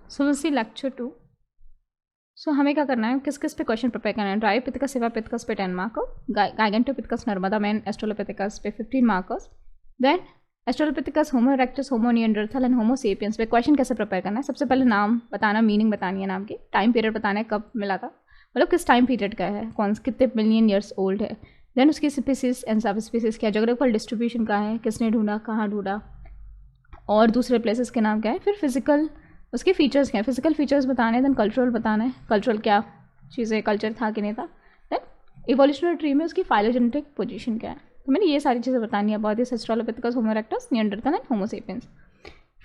So will see lecture 2. सो हमें क्या करना है, किस किस पे क्वेश्चन प्रिपेयर करना है. ड्रायोपिथेकस सेवापिथेकस पे 10 marks, Gigantopithecus Narmada man Australopithecus पे 15 marks. Then Australopithecus, Homo erectus, Homo Neanderthal and Homo sapiens पे क्वेश्चन कैसे प्रिपेयर करना है. सबसे पहले नाम बताना, मीनिंग बतानी है नाम की, टाइम पीरियड बताना है कब मिला था, मतलब किस टाइम पीरियड का है, कौन कितने मिलियन ईयर्स ओल्ड है. देन उसकी स्पीसीज एंड सब स्पीसीज क्या, जोग्राफिकल डिस्ट्रीब्यूशन का है, किसने ढूंढा, कहाँ ढूंढा, और दूसरे प्लेसेस के नाम क्या है. फिर फिजिकल उसके फीचर्स क्या है, फिजिकल फीचर्स बताने. देन कल्चरल बताना है, कल्चरल क्या चीज़ें, कल्चर था कि नहीं था. देन इवोल्यूशनरी ट्री में उसकी फाइलोजेनेटिक पोजीशन क्या है. तो मैंने ये सारी चीज़ें बतानी है about this Australopithecus, homo erectus, Neanderthal and Homo sapiens.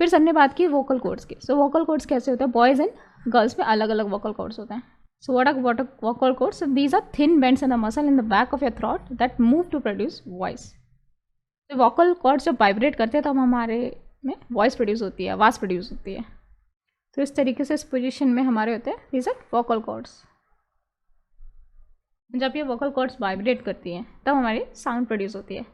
फिर सर ने बात की वोकल कॉर्ड्स की. सो वोकल कॉर्ड्स कैसे होते हैं, बॉयज़ एंड गर्ल्स में अलग अलग वोकल कॉर्ड्स होते हैं. So what are vocal cords, these are thin bands in the muscle in the back of your throat that move to produce voice. Vocal cords जब vibrate करते हैं तब हमारे में वॉइस प्रोड्यूस होती है, आवाज़ प्रोड्यूस होती है. तो इस तरीके से इस पोजीशन में हमारे होते हैं दीज आर वोकल कॉर्ड्स. जब ये वोकल कॉर्ड्स वाइब्रेट करती हैं तब हमारी साउंड प्रोड्यूस होती है.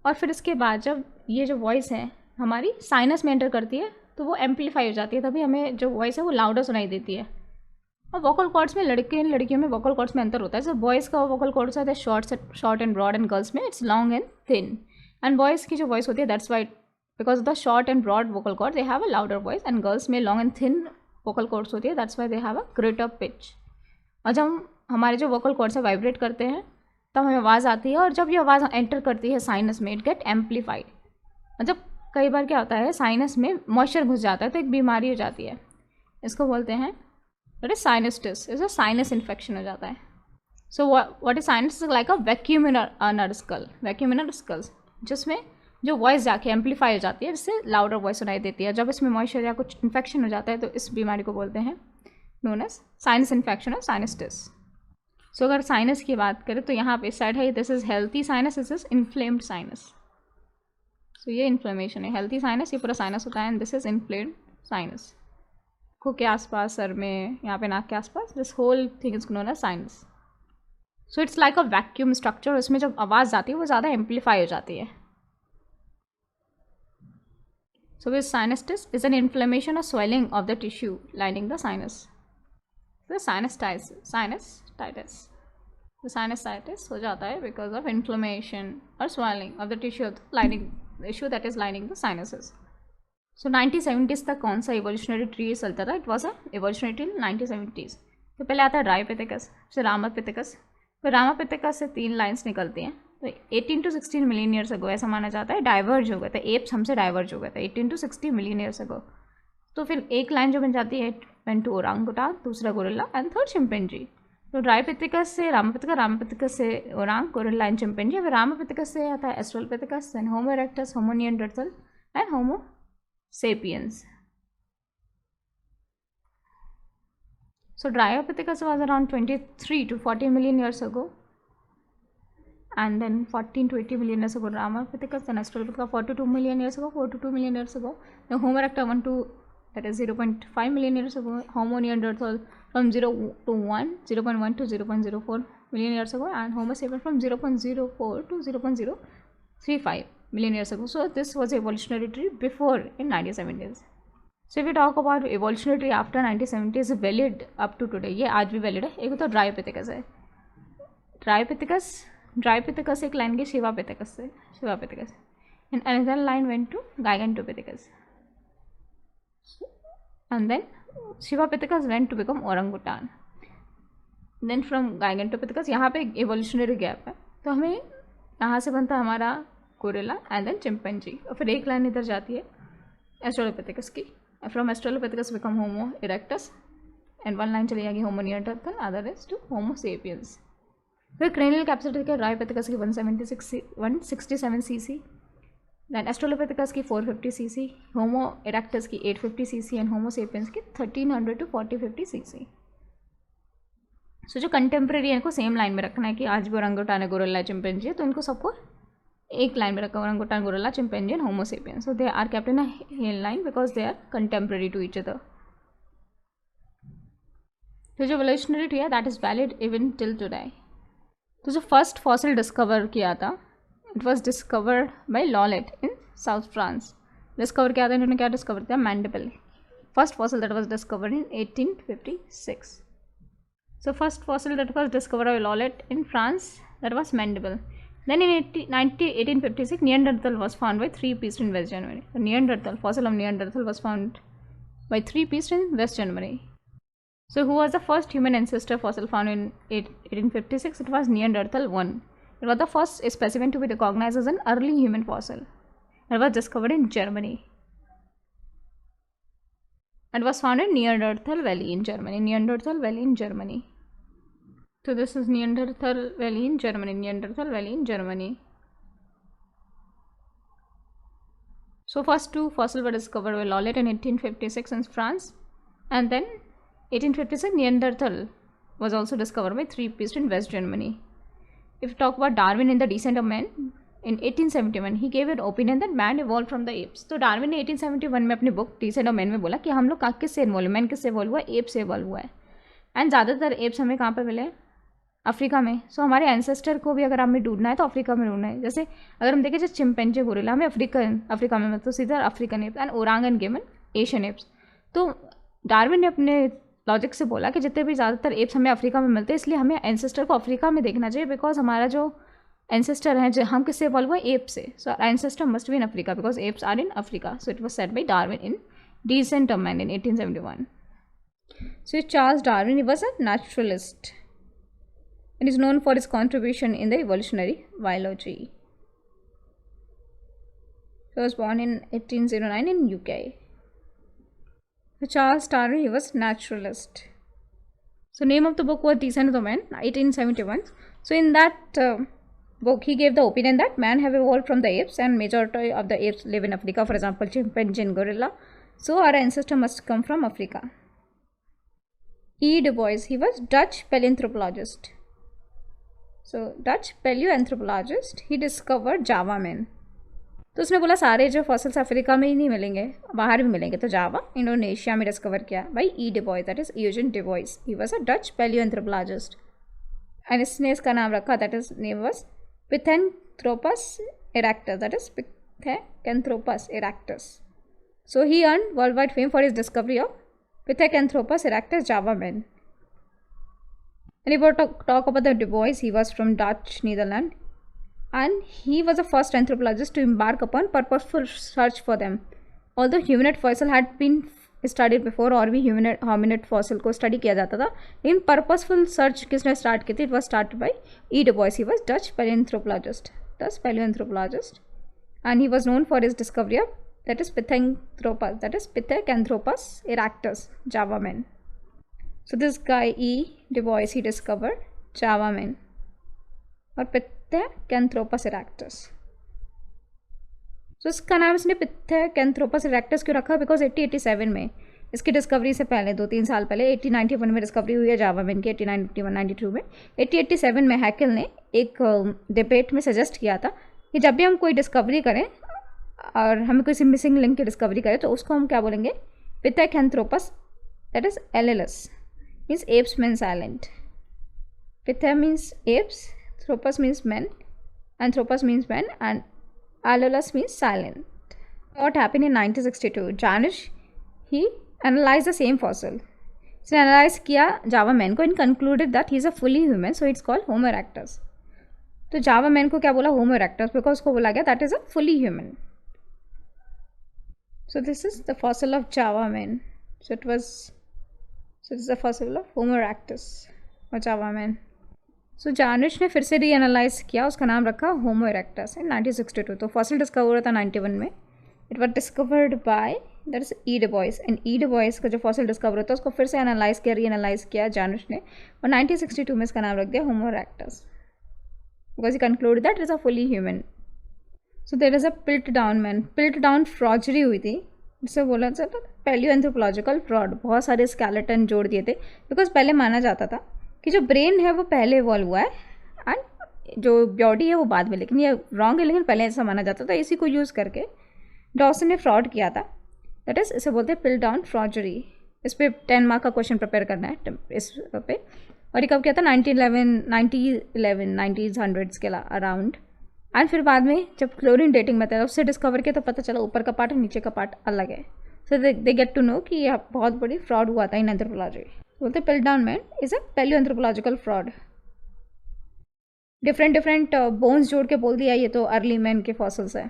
और फिर इसके बाद जब ये जो वॉइस है हमारी साइनस में एंटर करती है तो वो एम्पलीफाई हो जाती है, तभी हमें जो वॉइस है वो लाउडर सुनाई देती है. और वोकल कॉर्ड्स में लड़के लड़कियों में वोकल कॉर्ड्स में अंतर होता है. जब बॉयज़ का वोकल कॉर्ड्स होता है short and broad, and girls में it's long and thin. And boys की जो वॉइस होती है that's why because of the short and broad vocal cords they have a louder voice, and girls में long and thin vocal cords होती है, that's why they have a greater pitch. और जब हमारे जो vocal cords है vibrate करते हैं तब हमें आवाज़ आती है, और जब ये आवाज़ एंटर करती है साइनस में इट गेट एम्पलीफाइड. और जब कई बार क्या होता है साइनस में मॉइस्चर घुस जाता है तो एक बीमारी हो जाती है, इसको बोलते हैं that is sinusitis, is a sinus infection हो जाता है. So what is sinus, like a vacuum in a skull, vacuum in a skulls, जिसमें जो वॉइस जाके एम्पलीफाई हो जाती है, जिससे लाउडर वॉइस सुनाई देती है. जब इसमें मॉइस्चर या कुछ इन्फेक्शन हो जाता है तो इस बीमारी को बोलते हैं नोन एज साइनस इन्फेक्शन और साइनस्टिस. सो अगर साइनस की बात करें तो यहाँ पे इस साइड है this is healthy sinus, this is inflamed sinus. So ये इन्फ्लेमेशन है, हेल्थी साइनस ये पूरा साइनस होता है, and this is inflamed sinus. आँखों के आसपास, सर में, यहाँ पे नाक के आसपास, this whole thing is known as sinus. So it's like a vacuum structure, उसमें जब आवाज़ जाती है वो ज़्यादा एम्पलीफाई हो जाती है. So with sinusitis is an inflammation or swelling of the tissue lining the sinus. The sinusitis. The sinusitis हो जाता है because of inflammation or swelling of the tissue lining the tissue that is lining the sinuses. So 1970s तक कौन सा evolutionary tree चलता था? It was a evolutionary till 1970s. तो पहले आता है ड्रायोपिथेकस, फिर रामापिथेकस. फिर रामापिथेकस से 3 लाइन्स निकलती हैं. तो 18 to 16 मिलियन ईयर्स अगो ऐसा माना जाता है डाइवर्ज हो गया था, एप्स हमसे डाइवर्ज हो गया था 18 to 60 मिलियन ईयर्स अगो. तो फिर एक लाइन जो बन जाती है वेंट टू ओरांगुटान, दूसरा गोरिल्ला एंड थर्ड चिंपैंजी. तो ड्रायोपिथेकस से रामापिथेकस, रामापिथेकस से ओरांग, गोरिल्ला एंड चिंपैंजी. फिर रामापिथेकस से आता है Australopithecus, then Homo erectus, Homo Neanderthal and Homo sapiens. So Dryopithecus was around 23 to 40 million years ago, and then 14 to 80 million years ago Ramapithecus, then Australopithecus 42 million years ago, 42 million years ago. Then Homo erectus 1 to, that is 0.5 million years ago. Homo neanderthal from 0 to 1, 0.1 to 0.04 million years ago, and Homo sapiens from 0.04 to 0.035 million years ago. So this was evolutionary tree before in 1970s. So if we talk about evolutionary tree after 1970 is valid up to today. ये आज भी valid है. एक तो Dryopithecus है, Dryopithecus एक line की शिवापिथेकस से, शिवापिथेकस, and another line went to Gigantopithecus, and then शिवापिथेकस went to become orangutan. Then from Gigantopithecus यहाँ पे evolutionary gap है, तो हमें यहाँ से बनता है हमारा गोरिल्ला एंड देन चिंपैंजी, और फिर एक लाइन इधर जाती है एस्ट्रोलोपिथेकस की. From Australopithecus become Homo erectus, and one line चली जाएगी Homo neanderthal, other is to Homo sapiens. फिर cranial capacity के Dryopithecus की 167 cc, then Australopithecus की 450 cc, Homo erectus की 850 cc and Homo sapiens की 1300 to 4050 cc. सो जो कंटेम्प्रेरी है इनको सेम लाइन में रखना है कि आज भी ओरंगुटान है, गोरिल्ला, चिंपैंजी है, तो इनको सबको एक लाइन में रखा, orangutan, gorilla, chimpanzee and Homo sapiens. So they are kept in a line because they are contemporary to each other. तो जो एवोल्यूशनरी ट्री है that is valid even till today. तो जो फर्स्ट फॉसिल डिस्कवर किया था it was discovered by Lartet in South France. Discover किया था इन्होंने, क्या डिस्कवर किया? Mandible. first fossil that was discovered in 1856. So first fossil that was discovered by Lollet in France, that was mandible. Then in 1856 Neanderthal was found by 3 priests in West Germany. The Neanderthal fossil of Neanderthal was found by 3 priests in West Germany. So who was the first human ancestor fossil found in 1856? It was Neanderthal 1. It was the first specimen to be recognized as an early human fossil. It was discovered in Germany. It was found in Neanderthal Valley in Germany. Neanderthal Valley in Germany. So this is Neanderthal Valley in Germany. Neanderthal Valley in Germany. So first 2 fossils were discovered by Lollet in 1856 in France, and then 1856 Neanderthal was also discovered by 3 priests in West Germany. If you talk about Darwin in The Descent of Man, in 1871 he gave an opinion that man evolved from the apes. तो Darwin ने 1871 में अपनी book decent of man में बोला कि हम लोग किससे इन्वॉल्व, मैन किससे इवॉल्व हुआ, एप से इवॉल्व हुआ है. एंड ज़्यादातर एप्स हमें कहाँ पे मिले, अफ्रीका में. सो हमारे एंसेस्टर को भी अगर हमें ढूंढना है तो अफ्रीका में ढूंढना है. जैसे अगर हम देखें जैसे चिंपैंजी गोरिल्ला हमें अफ्रीका में तो सीधा अफ्रीकन एप्स, एंड ओरांगन गेमन एशियन एप्स. तो डार्विन ने अपने लॉजिक से बोला कि जितने भी ज़्यादातर एप्स हमें अफ्रीका में मिलते हैं, इसलिए हमें एंसेस्टर को अफ्रीका में देखना चाहिए, बिकॉज हमारा जो एंसेस्टर है जो हम किससे इवॉल्व हुआ, एप से. So ancestor must be in Africa because apes are in Africa. So it was said by Darwin in Descent of Man in 1871. So Charles Darwin he was a naturalist and is known for his contribution in the evolutionary biology. He was born in 1809 in UK. So Charles Darwin, he was naturalist. So name of the book was Descent of the Man, 1871. So in that book he gave the opinion that man have evolved from the apes and majority of the apes live in Africa. For example, chimpanzee and gorilla. So our ancestor must come from Africa. E. Du Bois, he was Dutch paleoanthropologist. So Dutch paleoanthropologist, he discovered Java man. तो उसने बोला सारे जो fossils Africa में ही नहीं मिलेंगे, बाहर भी मिलेंगे. तो जावा इंडोनेशिया में डिस्कवर किया by E Dubois, that is Eugene Dubois. He was a Dutch palaeoanthropologist and इसने इसका नाम रखा, that is name was Pithecanthropus erectus, that is Pithecanthropus erectus. So he earn world wide fame for his discovery of Pithecanthropus erectus Java man. And if we talk about the Du Bois, he was from Dutch, Netherlands, and he was the first anthropologist to embark upon purposeful search for them. Although humanoid fossil had been studied before, और भी hominid fossil को study किया जाता था, लेकिन purposeful search किसने start की थी? It was started by E. Du Bois. He was Dutch paleoanthropologist, and he was known for his discovery of that is Pithecanthropus erectus, Java man. So this guy E. Du Bois, he discovered Java man और Pithecanthropus erectus. So इसका नाम इसने Pithecanthropus erectus क्यों रखा? Because 1887 में इसकी discovery से पहले 2-3 साल पहले 1891 में डिस्कवरी हुई है जावा मैन की, 1891-92 में. 1887 में हैकेल ने एक डिबेट में सजेस्ट किया था कि जब भी हम कोई डिस्कवरी करें और हमें कोई मिसिंग लिंक की डिस्कवरी करें तो उसको हम क्या बोलेंगे, Pithecanthropus, that is LLS, means apes men silent. Pithe means apes, Anthropus means men, Anthropus means men, and LLS means silent. What happened in 1962? Janisch, he analyzed the same fossil. So analyze किया Java man को and concluded that he is a fully human, so it's called Homo erectus. तो Java man को क्या बोला? Homo erectus, because उसको बोला गया that is a fully human. So this is the fossil of Java man. So this is the fossil of Homo erectus or Java man. So जानिश ने फिर से रीएनालाइज किया, उसका नाम रखा होमो इरेक्टस इन 1962. तो फॉसिल डिस्कवर हुआ था 91 में. It was discovered by that is E. Do boys, and E. Do boys का जो फॉसिल डिस्कवर होता है उसको फिर से एनालाइज किया, रीएनालाइज किया जानिश ने, और 1962 में इसका नाम रख दिया Homo erectus because he conclude that it is a fully human. So there is a Piltdown man. Piltdown fraudery हुई थी, जिससे बोला जाता पैलियोएंथ्रोपोलॉजिकल फ्रॉड. बहुत सारे स्केलेटन जोड़ दिए थे बिकॉज पहले माना जाता था कि जो ब्रेन है वो पहले इवॉल्व हुआ है एंड जो बॉडी है वो बाद में, लेकिन ये रॉन्ग है, लेकिन पहले ऐसा माना जाता था. इसी को यूज़ करके डॉसन ने फ्रॉड किया था, दैट इज इसे बोलते हैं पिल डाउन फ्रॉडरी. इस पर 10 मार्क का क्वेश्चन प्रिपेयर करना है इस पे. और ये कब किया था? 1911 के अराउंड. एंड फिर बाद में जब क्लोरीन डेटिंग मेथड उससे डिस्कवर किया तो पता चला ऊपर का पार्ट और नीचे का पार्ट अलग है. सो दे गेट टू नो कि यह बहुत बड़ी फ्रॉड हुआ था इन एंथ्रोपोलॉजी. बोलते Piltdown man is a palaeoanthropological fraud. Different bones जोड़ के बोल दिया ये तो अर्ली मैन के फॉसिल्स है.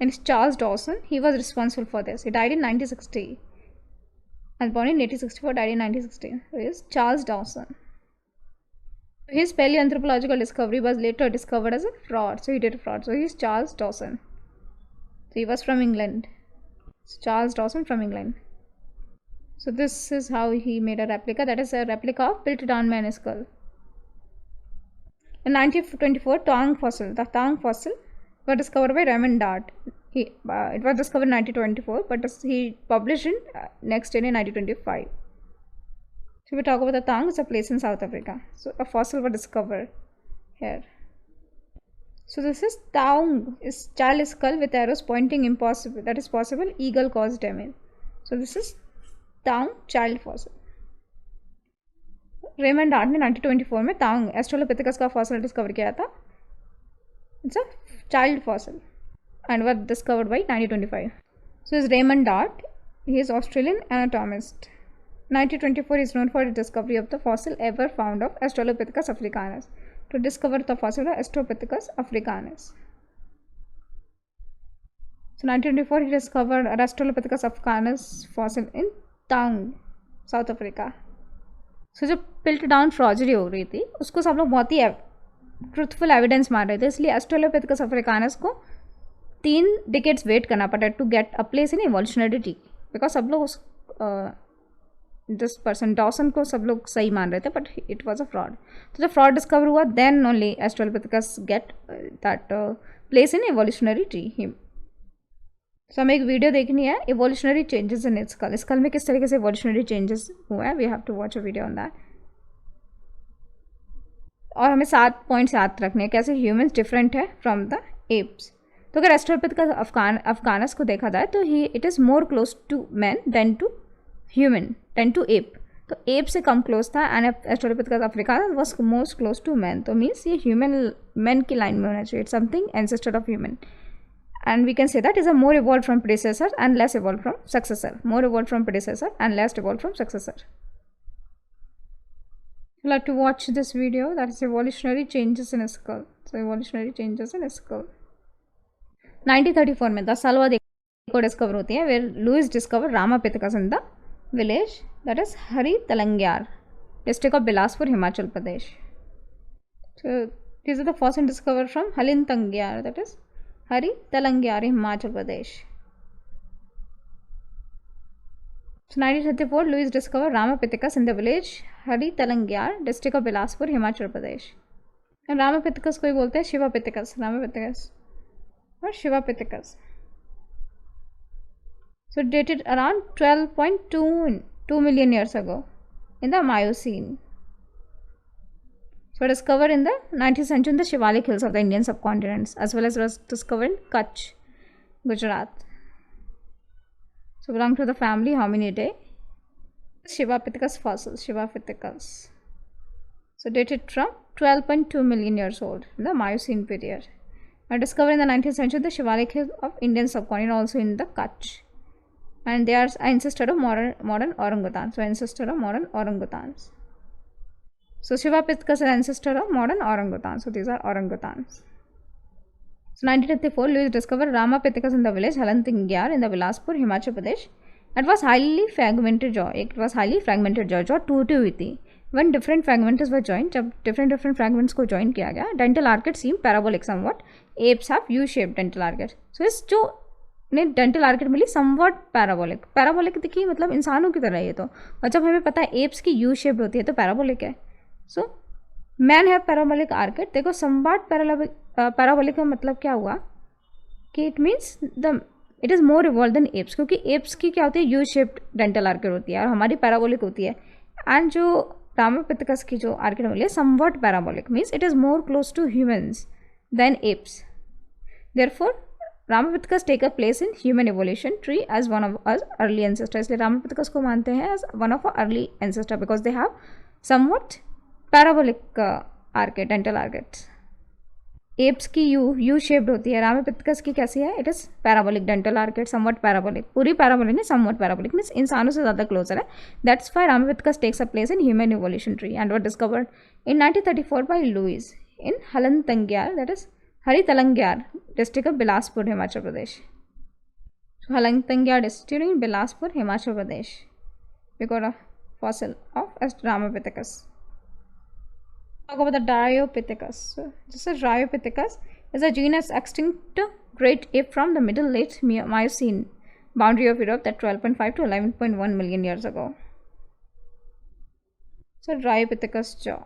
And Charles Dawson, he was responsible for this. He died in 1960 and born in 1864, died in 1916. So he is Charles Dawson. His paleoanthropological discovery was later discovered as a fraud. So he did a fraud. So he is Charles Dawson. So he was from England. So Charles Dawson from England. So this is how he made a replica. That is a replica of Piltdown man skull. In 1924, Tong fossil. The Tong fossil was discovered by Raymond Dart. It was discovered in 1924, but he published in next year in 1925. So we talk about the Tang. It's a place in South Africa. So a fossil was discovered here. So this is Tang, is child skull with arrows pointing impossible. That is possible. Eagle caused damage. So this is Tang child fossil. Raymond Dart ने 1924 में Tang Australopithecus का fossil discover किया था. It's a child fossil. And was discovered by 1925. So is Raymond Dart. He is Australian anatomist. 1924 is known for the discovery of the fossil ever found of Australopithecus africanus. To discover the fossil of Australopithecus africanus. So 1924 he discovered Australopithecus africanus fossil in Taung, South Africa. So जो Piltdown फ्रॉजरी हो रही थी उसको सब लोग बहुत ही truthful evidence मान रहे थे, इसलिए Australopithecus africanus को 3 डिकेड्स वेट करना पड़ा to get a place in evolutionary tree. Because सब लोग उस दिस पर्सन डॉसन को सब लोग सही मान रहे थे, but it was a fraud. तो जब फ्रॉड डिस्कवर हुआ then only Australopithecus get that place in evolutionary tree him. So हमें एक वीडियो देखनी है evolutionary changes in skull. Skull में किस तरीके से इवोल्यूशनरी चेंजेस हुआ है. We have to watch a video on that. और हमें 7 पॉइंट्स याद रखने हैं कैसे ह्यूमंस डिफरेंट है फ्रॉम द एप्स. तो अगर एस्ट्रोलोपिथेकस अफगानस को देखा जाए तो it is more close to man than to human than to ape. तो एप से कम क्लोज था and Australopithecus africanus was most close to man. तो मीन्स ये ह्यूमन मैन की लाइन में होना चाहिए. It's something ancestor of human and we can say that is a more evolve from predecessor and less evolve from successor. More evolve from predecessor and less evolve from successor. You'll have to watch this video, that is evolutionary changes in skull. So evolutionary changes in skull. 1934 में 10 साल बाद एक discover होती है where Louis discover Ramapithecus in the village that is Haritalyangar, district of Bilaspur, Himachal Pradesh. So this is the fossil discover from Haritalyangar, that is Haritalyangar, Himachal Pradesh. So 1934 Louis discovered Ramapithecus in the village Hari Talangyar, district of Bilaspur, Himachal Pradesh. And Ramapithecus को ही बोलते हैं शिवापिथेकस, Ramapithecus और शिवापिथेकस. So dated around 12.2 million years ago in the Miocene. So discovered in the 19th century in the Shivalik hills of the Indian subcontinent, as well as was discovered in Kutch, Gujarat. So belong to the family Hominidae. Shivapithecus fossils, Shivapithecus. So dated from 12.2 million years old in the Miocene period. Are discovered in the 19th century the Shivalik hills of Indian subcontinent, also in the Kutch. And they are ancestor of modern orangutans. So ancestor of modern orangutans. So Shivapithecus is ancestor of modern orangutans. So these are orangutans. So 1934 Louis discovered Ramapithecus in the village Halantingyar in the Bilaspur, Himachal Pradesh. It was highly fragmented jaw. It was highly fragmented jaw. jaw टूटी हुई थी. When different fragments were joined, जब different fragments को join किया गया, dental arcade seem parabolic somewhat. Apes have U-shaped dental arcade. So इस जो ने dental arcade मिली somewhat parabolic. Parabolic दिखी मतलब इंसानों की तरह ये तो. और जब हमें पता है apes की U-shaped होती है तो parabolic है. So man have parabolic arcade. देखो समवाट पैराबोलिक का मतलब क्या हुआ कि it means it is more evolve than apes, क्योंकि एप्स की क्या होती है यू शेप्ड डेंटल आर्केट होती है और हमारी पैराबोलिक होती है. एंड जो रामापिथेकस की जो आर्केट मिली है somewhat parabolic means it is more close to humans than apes. Therefore Ramapithecus take a place in human evolution tree as one of us early ancestor. इसलिए रामापिथेकस को मानते हैं as one of early ancestor because they have somewhat parabolic arcade, dental arcades. Apes की U shaped होती है, Ramapithecus की कैसी है, it is parabolic dental arcade, somewhat parabolic, पूरी पैराबोलिक नहीं समवट पैराबोलिक, मीन्स इंसानों से ज़्यादा क्लोजर है. That's why Ramapithecus takes a place in human evolution tree and were discovered in 1934 by Louis in Haritalyangar, that is Haritalyangar district of Bilaspur, Himachal Pradesh. Haritalyangar district in Bilaspur, Himachal Pradesh, because of fossil of Ramapithecus. Talk about the Dryopithecus. So, this is Dryopithecus is a genus extinct great ape from the middle late Miocene boundary of Europe, that 12.5 to 11.1 million years ago. So Dryopithecus jaw.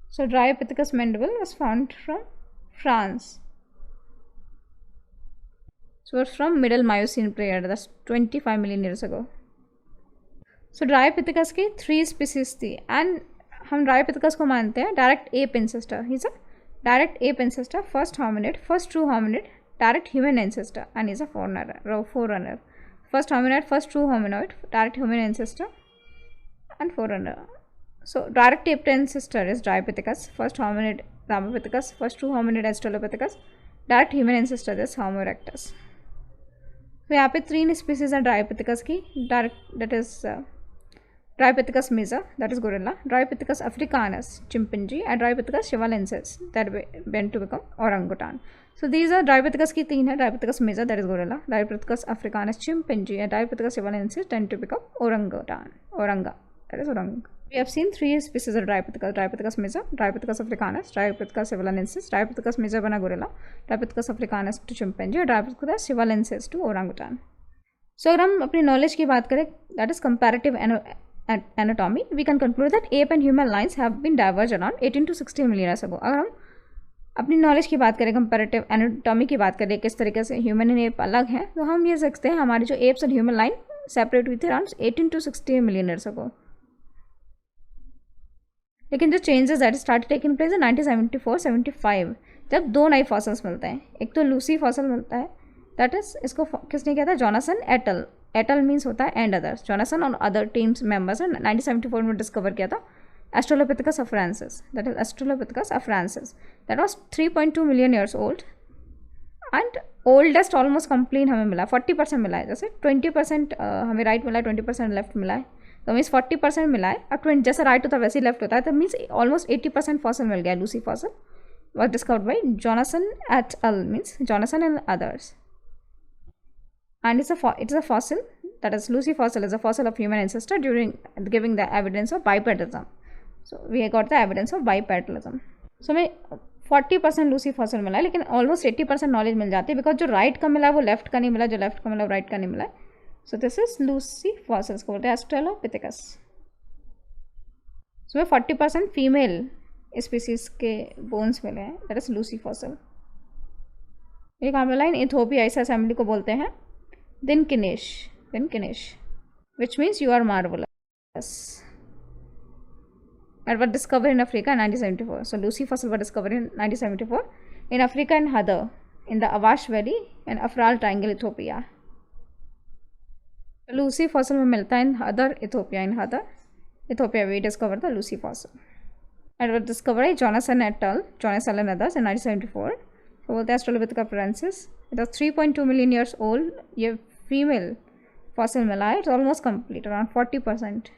So Dryopithecus mandible was found from France. So it's from middle Miocene period, that's 25 million years ago. So Dryopithecus की 3 species थी and हम Dryopithecus को मानते हैं direct ape ancestor. He is a direct ape ancestor, first hominid, first true hominid, direct human ancestor and is a forerunner. First hominid, first true hominoid, direct human ancestor and forerunner. So direct ape ancestor is Dryopithecus, first hominid Ramapithecus, first true hominid Australopithecus, direct human ancestor is Homo erectus. तो यहाँ पे 3 species हैं Dryopithecus की, direct that is Dryopithecus major, that is gorilla, Dryopithecus africanus, chimpanzee, and Dryopithecus shivalensis, that went to become orangutan. So these are Dryopithecus की 3 है, Dryopithecus major, that is gorilla, Dryopithecus africanus, chimpanzee, and Dryopithecus shivalensis tend to become orangutan, oranga, that is orang. We have seen 3 species of Dryopithecus, Dryopithecus major, Dryopithecus africanus, Dryopithecus shivalensis, Dryopithecus major बना gorilla, Dryopithecus africanus to chimpanzee, और Dryopithecus shivalensis to orangutan. So अगर हम अपनी knowledge की बात करें, that is comparative anatomy, we can conclude that ape and human lines have been diverged around 18 to 60 million years ago. अगर हम अपनी नॉलेज की बात करें, कंपैरेटिव एनाटॉमी की बात करें, किस तरीके से ह्यूमन एंड एप अलग हैं, तो हम ये सकते हैं हमारी जो apps and human line separate हुई थी around 18 to 60 million years ago. लेकिन जो changes that start taking place in 1974-75 जब 2 नए फॉसल्स मिलते हैं. एक तो लूसी फॉसल मिलता है, दैट इज इसको किसने किया था, जॉनसन एटल. एटल मीन्स होता है एंड अदर्स, जॉनसन और अदर टीम्स मेंबर्स ने 1974 में डिस्कवर किया था Australopithecus afarensis, that is Australopithecus afarensis, that was 3.2 million years old and oldest almost complete हमें मिला, 40% मिला है. जैसे 20% हमें राइट मिला है, 20% लेफ्ट मिला है, तो मीन्स 40% मिला है. अब 20 जैसा राइट होता है वैसे ही लेफ्ट होता है, तो मीन्स ऑलमोस्ट 80% फॉसल मिल गया. Lucy fossil was discovered by Jonathan et al. Means Jonathan and others. And it is a fossil, that is Lucy fossil is a fossil of human ancestor during giving the evidence of bipedalism. So we got the evidence of bipedalism. So हमें 40% Lucy fossil मिला है, लेकिन almost 80% knowledge मिल जाती है, because जो right का मिला है वो लेफ्ट का नहीं मिला, जो लेफ्ट का मिला वो राइट का नहीं मिला है. सो दिस इज लूसी फॉसल्स को बोलते हैं ऑस्ट्रेलोपिथेकस. सो में 40% फीमेल स्पीसीज के बोन्स मिले हैं, दैट इज लूसी फॉसल. एक हमें लाइन इथोपिया इस असेंबली को बोलते हैं Dinkinesh, which means you are marvellous. and were discovered in Africa in 1974. So Lucy fossil were discovered in 1974 in Africa and Hadar in the Awash Valley and Afral Triangle, Ethiopia. Lucy fossil में मिलता है in Hadar, Ethiopia. In Hadar, Ethiopia we discovered the Lucy fossil. And was discovered by Jonathan et al. Jonathan and others in 1974. So बोलते हैं Australopithecus afarensis. It was 3.2 million years old. ये female fossil मिला है. It's almost complete, around 40%.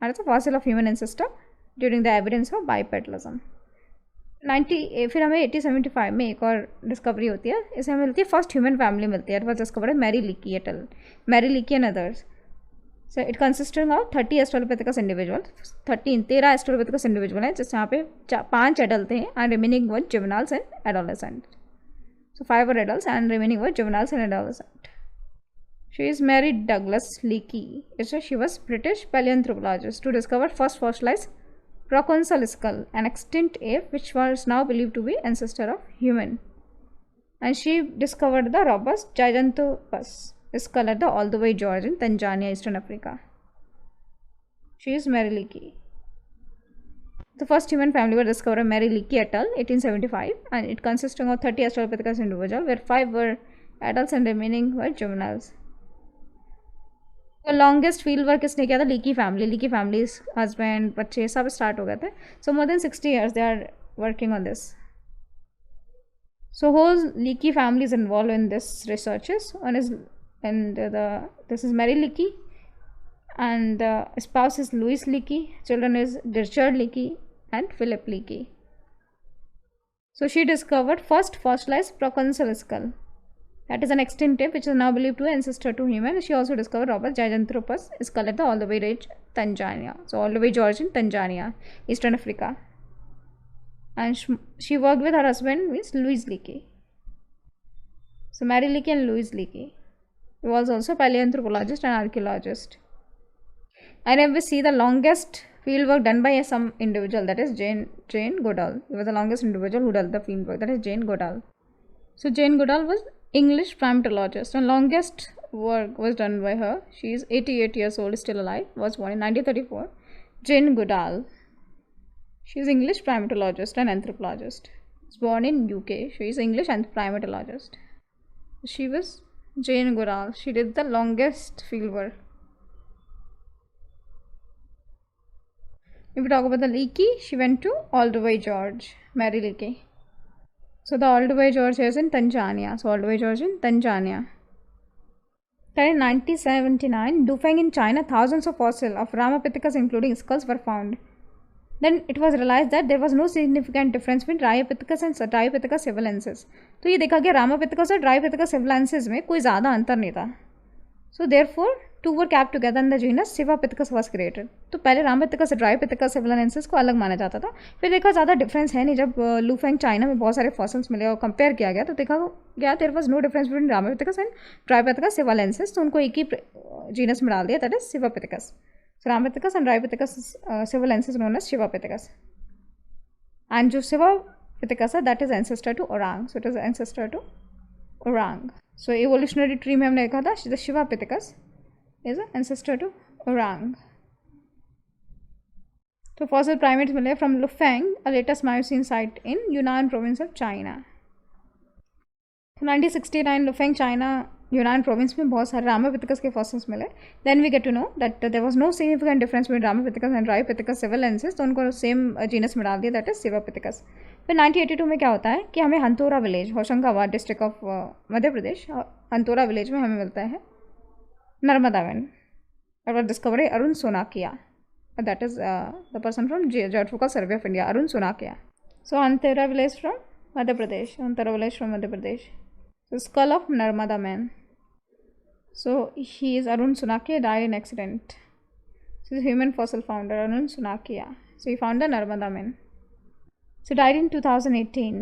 And it's a fossil of human ancestor during the evidence of bipedalism. 90 फिर हमें 1875 में एक और डिस्कवरी होती है. इसे हमें मिलती है फर्स्ट ह्यूमन फैमिली मिलती है. It was discovered by Mary Leakey et al, Mary Leakey and others. So it consisting of 30 Australopithecus individual. 13 Australopithecus individual हैं, जिस यहाँ पे 5 एडल्ट हैं and remaining were juveniles and adolescent. So 5 were adults and remaining were juveniles and adolescent. She is Mary Douglas Leakey. She was British paleoanthropologist to discover first fossilized proconsul skull, an extinct ape which was now believed to be ancestor of human. And she discovered the robust Gigantopithecus skull at the all the way George in Tanzania, Eastern Africa. She is Mary Leakey. The first human family were discovered by Mary Leakey et al. 1875, and it consisting of 30 Australopithecus individuals, where 5 were adults and remaining were juveniles. तो longest field work किसने किया था? Leaky family husband बच्चे सब start हो गए थे. So more than 60 years they are working on this. So whole Leakey family is involved in this researches. One is this is Mary Leakey, and the spouse is Louis Leakey. Children is Richard Leakey and Philip Leakey. So she discovered first fossilized proconsul skull. That is an extinct ape which is now believed to be ancestor to human. She also discovered Robert Gigantopithecus skull at the all the way range Tanzania. So all the way George in Tanzania, Eastern Africa. And she worked with her husband, means Louis Leakey. So Mary Leakey and Louis Leakey. He was also paleoanthropologist and archaeologist. And if we see the longest field work done by some individual, that is Jane Goodall. He was the longest individual who did the field work, that is Jane Goodall. So Jane Goodall was English primatologist, and longest work was done by her. She is 88 years old, still alive, was born in 1934. Jane Goodall. She is English primatologist and anthropologist. Was born in UK. She is English and primatologist. She was Jane Goodall. She did the longest field work. If we talk about the Leakey, she went to Aldway George, Mary Leakey. So the Aldway George is in Tanzania. So Aldway George in Tanzania. Then in 1979, Dufeng in China, thousands of fossils of Ramapithecus including skulls were found. Then it was realized that there was no significant difference between Dryopithecus and Dryopithecus sivalensis. तो ये देखा गया Ramapithecus और Dryopithecus sivalensis में कोई ज़्यादा अंतर नहीं था. So therefore, two were kept together in the genus Sivapithecus was created. तो पहले Ramapithecus और Dryopithecus sivalensis को अलग माना जाता था. फिर देखा ज़्यादा डिफरेंस है नहीं. जब लूफेंग चाइना में बहुत सारे फॉसिल्स मिले और कंपेयर किया गया तो देखा गया there was no difference between Ramapithecus and Dryopithecus sivalensis. तो उनको एक ही जीनस में डाल दिया, that is Sivapithecus. So Ramapithecus and Dryopithecus sivalensis known as Sivapithecus. And जो Sivapithecus है, that is ancestor to orang. So it is ancestor to orang. So evolutionary tree में हमने देखा था the Sivapithecus is an ancestor to orang. So fossil primates मिले from Lufeng, a latest Miocene site in Yunnan province of China. So 1969 Lufeng China Yunnan province में बहुत सारे Ramapithecus के fossils मिले. Then we get to know that there was no significant difference between Ramapithecus and Dryopithecus sivalensis. तो उनको same genus में डाल दिया, दैट इज सिवापिथिकस. फिर 1982 में क्या होता है कि हमें Hantora village, Hoshangabad district of Madhya Pradesh, Hantora village में हमें मिलता है नर्मदा वन. और वह discovery Arun Sonakia, that is the person from geographical survey of India, Arun Sonakia. So Hantora village from Madhya Pradesh, Hantora village from Madhya Pradesh. So skull of Narmada man. So he is Arun Sunakia, died in accident. So the human fossil founder Arun Sunakia. So he found the Narmada man. So died in 2018.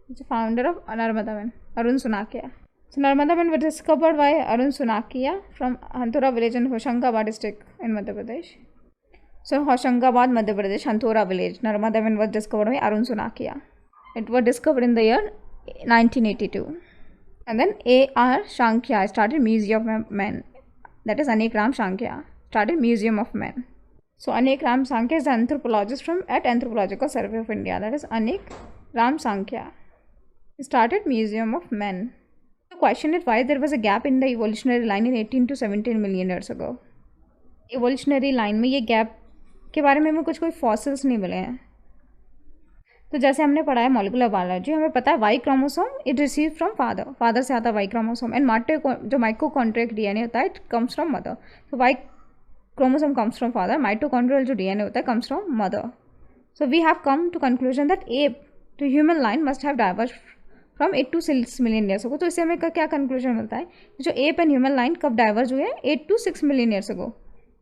He's the founder of Narmada man, Arun Sunakia. So Narmada man was discovered by Arun Sunakia from Hantora village in Hoshangabad district in Madhya Pradesh. So Hoshangabad, Madhya Pradesh, Hantora village, Narmada man was discovered by Arun Sunakia. It was discovered in the year 1982. And then A.R. Shankya started Museum of Men. That is Anek Ram Shankya started Museum of Men. So Anek Ram Shankya is an anthropologist from at Anthropological Survey of India. That is Anek Ram Shankya. He started Museum of Men. The question is why there was a gap in the evolutionary line in 18 to 17 million years ago. Evolutionary line में ये gap के बारे में हमें कुछ कोई fossils नहीं मिले हैं. तो जैसे हमने पढ़ा है मॉलिकुलर बायोलॉजी, हमें पता है Y chromosome it receive from father, father से आता है वाई क्रोमोसोम, एंड जो माइटोकॉन्ड्रियल डीएनए होता है इट कम्स फ्रॉम मदर. तो Y chromosome comes from father, mitochondrial जो डीएनए होता है comes from mother. So we have come to conclusion that ape to human line must have diverge from 8 to 6 million years ago. तो इससे हमें क्या conclusion मिलता है, जो एप एंड ह्यूमन लाइन कब डाइवर्ज हुए 8 to 6 million years ago.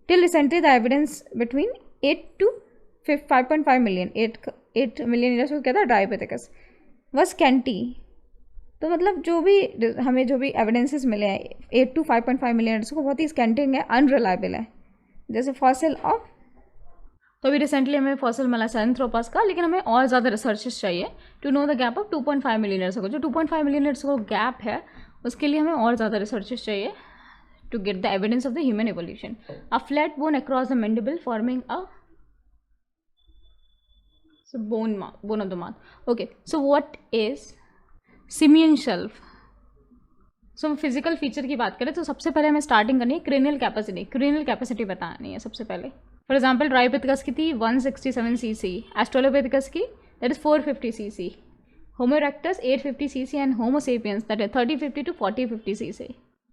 Till recently the evidence between 8 to 5.5 million 8 million years को क्या था ड्रायोपिथेकस वह स्कैंटी. तो मतलब जो भी हमें जो भी एविडेंसेस मिले हैं 8 to 5.5 मिलियन ईयर्स को बहुत ही स्कैंटिंग है, अनरिलायबल है. जैसे फॉसिल ऑफ, तो अभी रिसेंटली हमें फॉसिल मिला सैंथ्रोपस का, लेकिन हमें और ज़्यादा रिसर्चेस चाहिए to know the gap of 2.5 million years को. जो 2.5 मिलियन ईयर्स को गैप है उसके लिए हमें और ज़्यादा रिसर्चेस चाहिए to get the evidence of the human evolution. A flat bone across the mandible forming a So bone of the mouth. Okay, so what is simian shelf? So physical feature की बात करें तो सबसे पहले हमें starting करनी है cranial capacity. Cranial capacity बतानी है सबसे पहले. फॉर एग्जांपल ड्रायोपिथेकस की थी 167 cc, एस्ट्रोलोपिथेकस की that is 450 cc. Homo erectus 850 cc and Homo sapiens that is 3050 to 4050 cc.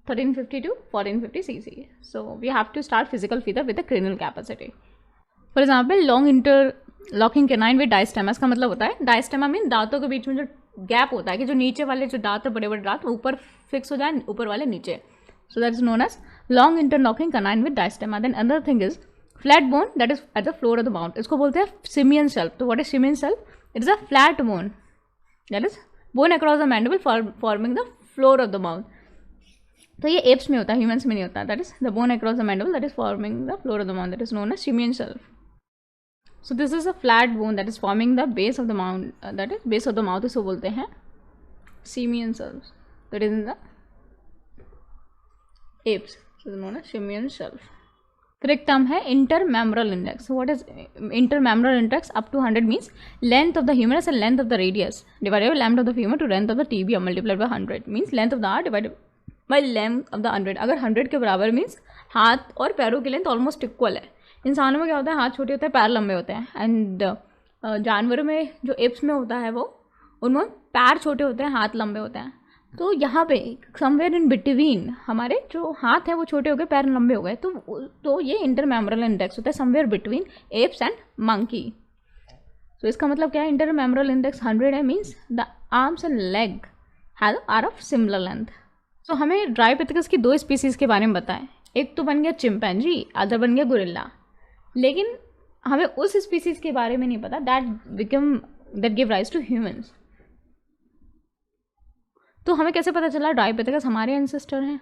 1350 to 1450 cc. So we have to start physical feature with the cranial capacity. For example, long interlocking canine with diastema. इसका मतलब होता है diastema mean दांतों के बीच में जो gap होता है कि जो नीचे वाले जो दांत है बड़े बड़े दांत ऊपर फिक्स हो जाए, ऊपर वाले नीचे. So that is known as long interlocking canine with diastema. Then another thing is flat bone that is at the floor of the mouth. इसको बोलते हैं simian shelf. तो what is simian shelf? It is a flat bone that is bone across the mandible forming the floor of the mouth. तो ये apes में होता है, humans में नहीं होता. That is the bone across the mandible that is forming the floor of the mouth. That is known as simian shelf. So this is a flat bone that is forming the base of the mouth. That is base of the mouth. इसको बोलते हैं simian shelf. That is in the apes. So known as simian shelf. Correct term है intermemoral index. So what is intermemoral index? Up to 100 means length of the humerus and length of the radius divided by length of the femur to length of the tibia multiplied by 100 means length of the arm divided by length of the 100. अगर 100 के बराबर means हाथ और पैरों की length almost equal है. इंसानों में क्या होता है, हाथ छोटे होते हैं, पैर लंबे होते हैं. एंड जानवरों में जो एप्स में होता है वो उनमें पैर छोटे होते हैं, हाथ लंबे होते हैं. तो यहाँ पे समवेयर इन बिटवीन हमारे जो हाथ हैं वो छोटे हो गए, पैर लंबे हो गए. तो ये इंटरमेमोरल इंडेक्स होता है somewhere between apes and monkey. तो इसका मतलब क्या है, इंटरमेमोरल इंडेक्स 100 है means the arms and leg are of similar length. तो हमें ड्राइपिथेकस की 2 स्पीसीज़ के बारे में बताएं. एक तो बन गया चिंपैंजी, अदर बन गया गोरिल्ला. लेकिन हमें उस स्पीसीज़ के बारे में नहीं पता that give rise to humans. तो हमें कैसे पता चला ड्राइपिथेकस हमारे एंसेस्टर हैं,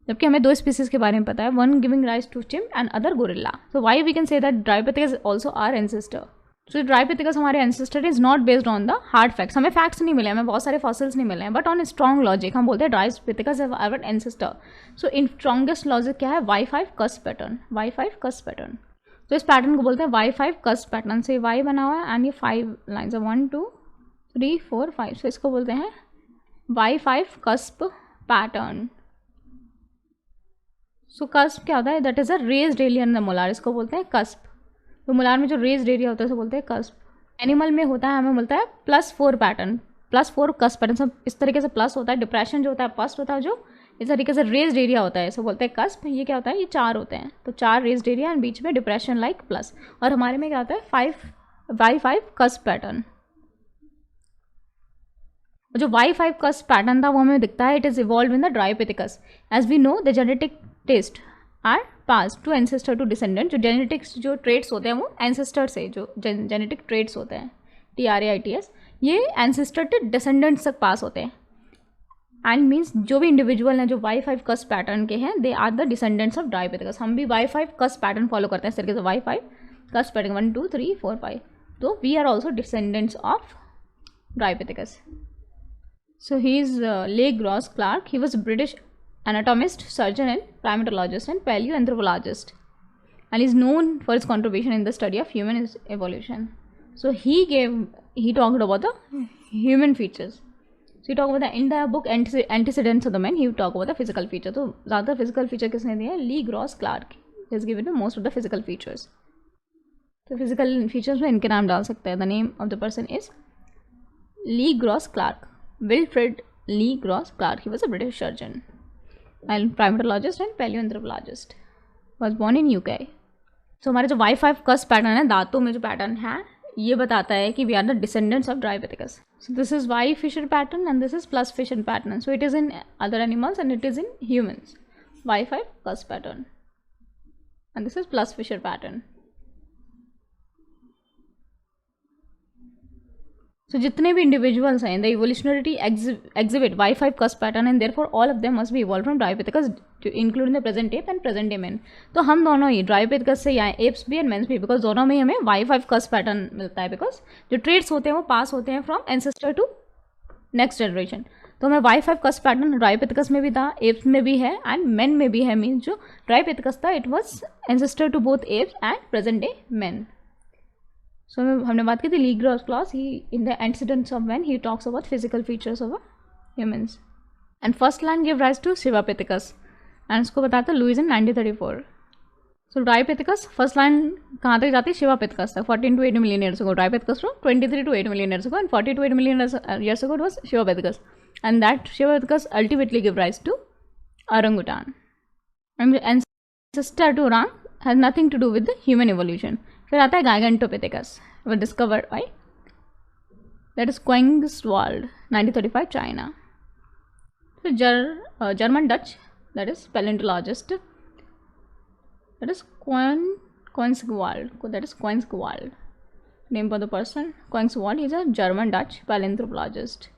जबकि हमें 2 स्पीसीज़ के बारे में पता है, one giving rise to chimp and other gorilla. So why we can say that Dryopithecus also are ancestor. So Dryopithecus हमारे ancestor is not based on the hard facts. हमें फैक्ट्स नहीं मिले, हमें बहुत सारे फॉसिल्स नहीं मिले हैं, बट ऑन स्ट्रॉन्ग लॉजिक हम बोलते हैं Dryopithecus is our ancestor. So in strongest logic क्या है, Y5 cusp pattern. Y5 cusp pattern. तो इस पैटर्न को बोलते हैं Y5 कस्प पैटर्न. से Y बना हुआ है एंड ये 5 लाइन्स है, 1 2 3 4 5. सो इसको बोलते हैं Y5 कस्प पैटर्न. सो कस्प क्या होता है, that is a raised area in the molar. इसको बोलते हैं कस्प. तो मोलार में जो रेज्ड एरिया होता है उसको बोलते हैं कस्प. एनिमल में होता है, हमें बोलता है +4 पैटर्न, +4 कस्प पैटर्न. सब इस तरीके से प्लस होता है. डिप्रेशन जो होता है फर्स्ट होता है, जो इस तरीके से रेज्ड एरिया होता है, इसको बोलते हैं कस्प. ये क्या होता है, ये 4 होते हैं. तो 4 रेज्ड एरिया एंड बीच में डिप्रेशन लाइक प्लस. और हमारे में क्या होता है Y5 कस्प पैटर्न. जो Y5 कस्प पैटर्न था वो हमें दिखता है, it is evolve in the Dryopithecus. As we know the genetic test are pass to ancestor to descendant. जो जेनेटिक्स जो ट्रेट्स होते हैं वो एंसेस्टर से, जो जेनेटिक ट्रेट्स होते हैं TRAITS, ये एंसेस्टर टू डिसेंडेंट्स तक पास होते हैं. एंड मीन्स जो भी इंडिविजुअल हैं जो Y5 कस्प पैटर्न के हैं, they are the descendants of Dryopithecus. हम भी Y5 कस्प पैटर्न फॉलो करते हैं इस तरीके से, Y5 कस्प पैटर्न 1 2 3 4 5. तो we are also descendants of Dryopithecus. So he is Leigh Gross Clark. He was a British anatomist, surgeon and primatologist and paleoanthropologist, and is known for his contribution in the study of human evolution. So he talked about the human features. So he talked about in the book Antecedents of the Man, he talked about the physical feature. तो ज़्यादा physical feature किसने दिया है, Leigh Gross Clark. He has given most of the physical features. तो physical features में इनके नाम डाल सकते हैं. The name of the person is Leigh Gross Clark. Wilfred Leigh Gross Clark. He was a British surgeon and primatologist and paleoanthropologist. Was born in UK. So हमारे जो Y5 cusp pattern है, दांतों में जो पैटर्न है, ये बताता है कि we are the descendants of ड्राइपिथेकस. So this is Y fisher pattern and this is plus fisher pattern. So it is in other animals and it is in humans. Y5 cusp pattern and this is plus fisher pattern. So जितने भी individuals हैं, the evolutionary exhibit Y5 cusp pattern and therefore all of them must be evolved from ड्राइपिथेकस including the present ape and present day men. तो हम दोनों ही ड्राइपिथेकस से या apps भी and mains भी, बिकॉज दोनों में ही हमें Y5 cusp पैटर्न मिलता है, बिकॉज जो ट्रेड्स होते हैं वो पास होते हैं from ancestor to next generation. तो हमें Y5 cusp पैटर्न ड्राइपिथेकस में भी था, एप्स में भी है एंड मेन में भी है. मीन्स जो ड्राइपिथेकस था it was ancestor to both apes and present day men. So हमने बात की थी Le Gros Clark. He in the antecedents of man he talks about physical features of humans. And first line give rise to Sivapithecus and इसको बताया था Louis in 1934. So Dryopithecus first line कहाँ तक जाती है? शिवापिथेकस तक, 14 to 8 million years ago. Dryopithecus from 23 to 8 million years ago, and 40 to 8 million years ago it was Shivapithecus, and that Shivapithecus ultimately gave rise to orangutan. And ancestor to orang has nothing to do with the human evolution. फिर आता है Gigantopithecus, was discovered by, that is Koenigswald, 1935, China. So German Dutch, that is paleontologist, that is Koenigswald, that is Koenigswald, name for the person. Koenigswald is a German Dutch paleontologist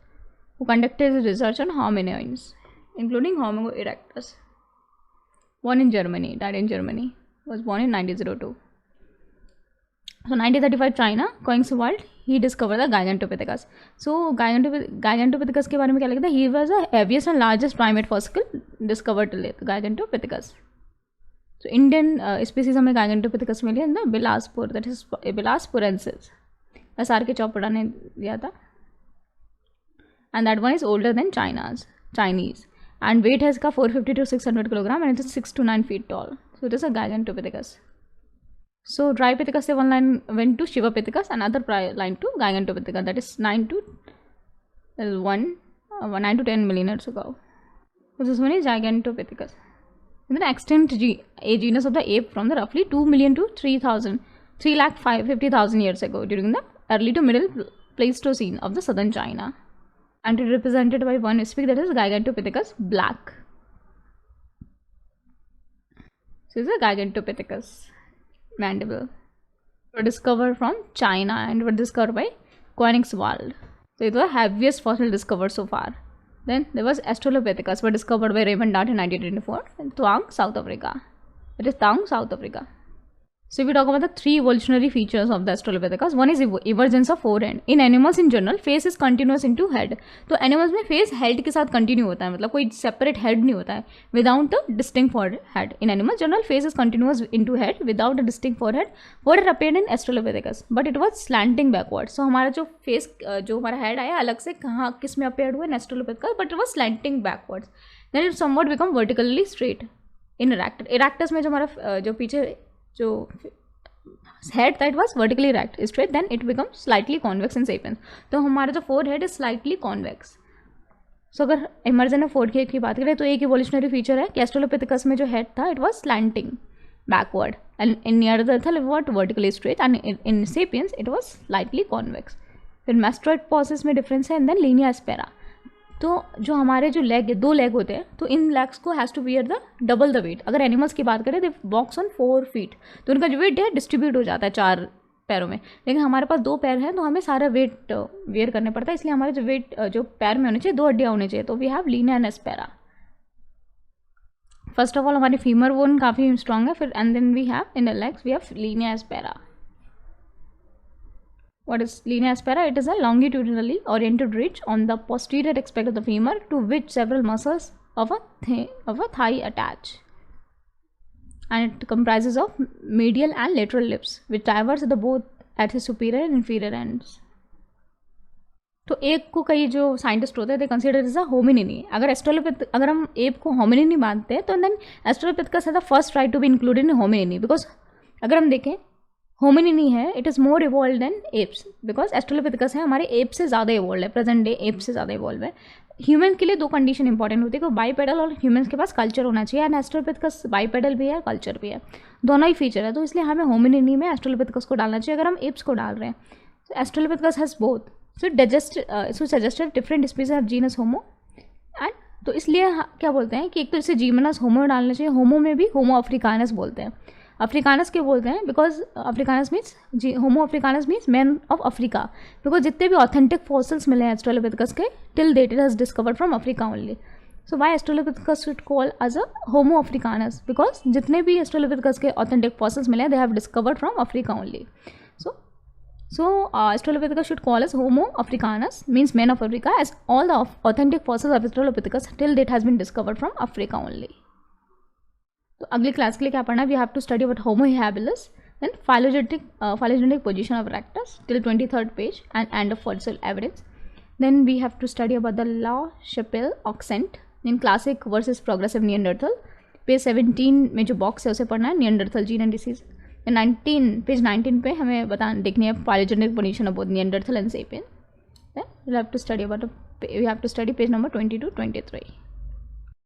who conducted his research on hominoids, including Homo erectus. Born in Germany, died in Germany, was born in 1902. So 1935 China, Koenigswald, he discovered the Gigantopithecus. So Gigantopithecus के बारे में क्या लिखता है? He was the heaviest and largest primate fossil discovered till date, Gigantopithecus. So Indian species हमें Gigantopithecus मिली है ना Bilaspur, that is Bilaspurensis. SR के चौपड़ा ने दिया था. And that one is older than Chinese. And weight has का 450 to 600 kilogram, and it is 6 to 9 feet tall. So it is a Gigantopithecus. So Drypithecus से one line went to Shivapithecus, another line to Gigantopithecus, that is 9 to 10 million years ago. So this one is Gigantopithecus. And then extinct a genus of the ape from the roughly 2 million to 3,50,000 years ago during the early to middle Pleistocene of the southern China. And it is represented by one species, that is Gigantopithecus black. So this is a Gigantopithecus mandible. Were discovered from China and were discovered by Koenigswald. So it was the heaviest fossil discovered so far. Then there was Australopithecus, were discovered by Raymond Dart in 1924 in Thuong, South Africa. It is Thuong, South Africa. So if we talk about the three evolutionary features of the Australopithecus, one is emergence of forehead. In animals in general, face is continuous into head. तो animals में face head के साथ continue होता है, मतलब कोई separate head नहीं होता है, without a distinct forehead. In animals general, face is continuous into head without a distinct forehead. Forehead appeared in Australopithecus, but it was slanting backwards. So हमारा जो face, जो हमारा head आया अलग से कहाँ किस में appeared हुआ in Australopithecus, but it was slanting backwards. Then it somewhat become vertically straight in Erectus में जो हमारा जो पीछे जो head that was vertically straight, then it becomes slightly convex in sapiens. तो हमारा जो forehead is slightly convex. So अगर emergence of forehead की बात करें तो एक evolutionary feature है कि Australopithecus में जो head था it was slanting backward, and in Neanderthal it was vertically straight, and in sapiens it was slightly convex. फिर mastoid process में difference है, and then linea aspera. तो जो हमारे जो लेग दो लेग होते हैं तो इन लेग्स को has to bear the double the weight. अगर एनिमल्स की बात करें दे वॉक्स ऑन 4 feet, तो उनका जो वेट है डिस्ट्रीब्यूट हो जाता है 4 पैरों में. लेकिन हमारे पास 2 पैर हैं तो हमें सारा वेट वेयर करने पड़ता है, इसलिए हमारे जो वेट जो पैर में होने चाहिए 2 हड्डियाँ होनी चाहिए. तो we have linea and aspera. First of all हमारी फीमर बोन काफ़ी स्ट्रॉन्ग है, फिर and then we have in the legs we have linea aspera. What is linea aspera? It is a longitudinally oriented ridge on the posterior aspect of the femur to which several muscles of a thigh attach, and it comprises of medial and lateral lips which diverge the both at his superior and inferior ends. तो एक को कई जो scientist होते हैं they consider is a होमिनिनी. अगर हम app को होमिनिनी मानते हैं तो then Australopithecus has the first right to be included in Hominini, because अगर हम देखें होमिनिनी है it is more evolve than apes, because Australopithecus है हमारे एप से ज़्यादा इवॉल्व है, प्रेजेंट डे एप से ज़्यादा इवॉल्व है. ह्यूमन के लिए 2 कंडीशन इंपॉर्टेंट होती है कि बाईपेडल और ह्यूमन्स के पास कल्चर होना चाहिए, एंड एस्ट्रोलोपिथेकस बाईपेडल भी है कल्चर भी है, दोनों ही फीचर है. तो इसलिए हमें होमिनिनी में एस्ट्रोलोपिथेकस को डालना चाहिए अगर हम एप्स को डाल रहे हैं. तो Australopithecus has both, so suggested different species of genus Homo, and तो इसलिए क्या बोलते हैं कि एक तो इसे जीनस होमो डालना चाहिए. होमो में भी होमो अफ्रीकानस बोलते हैं. अफ्रीकानस क्यों बोलते हैं? Because africanus means Homo africanus means man of Africa, because जितने भी ऑथेंटिक फॉसिल्स मिले हैं एस्ट्रोलोपिथेकस के till date it has discovered from Africa only. So why Australopithecus should call as a Homo africanus, because जितने भी Australopithecus के authentic fossils मिले हैं they have discovered from Africa only. So Australopithecus should call as Homo Africanus, means man of Africa, as all the authentic fossils of Australopithecus till date has been discovered from Africa only. तो अगली class के लिए क्या पढ़ना है? We have to study about Homo habilis, then phylogenetic position of Erectus till 23rd page and end of fossil evidence. Then we have to study about the La Chapelle accent in classic versus progressive Neanderthal, page 17 में जो box है उसे पढ़ना है, Neanderthal gene and disease. Page 19 पे हमें देखनी है phylogenetic position of both Neanderthal and sapien. We have to study page number 20 to 23।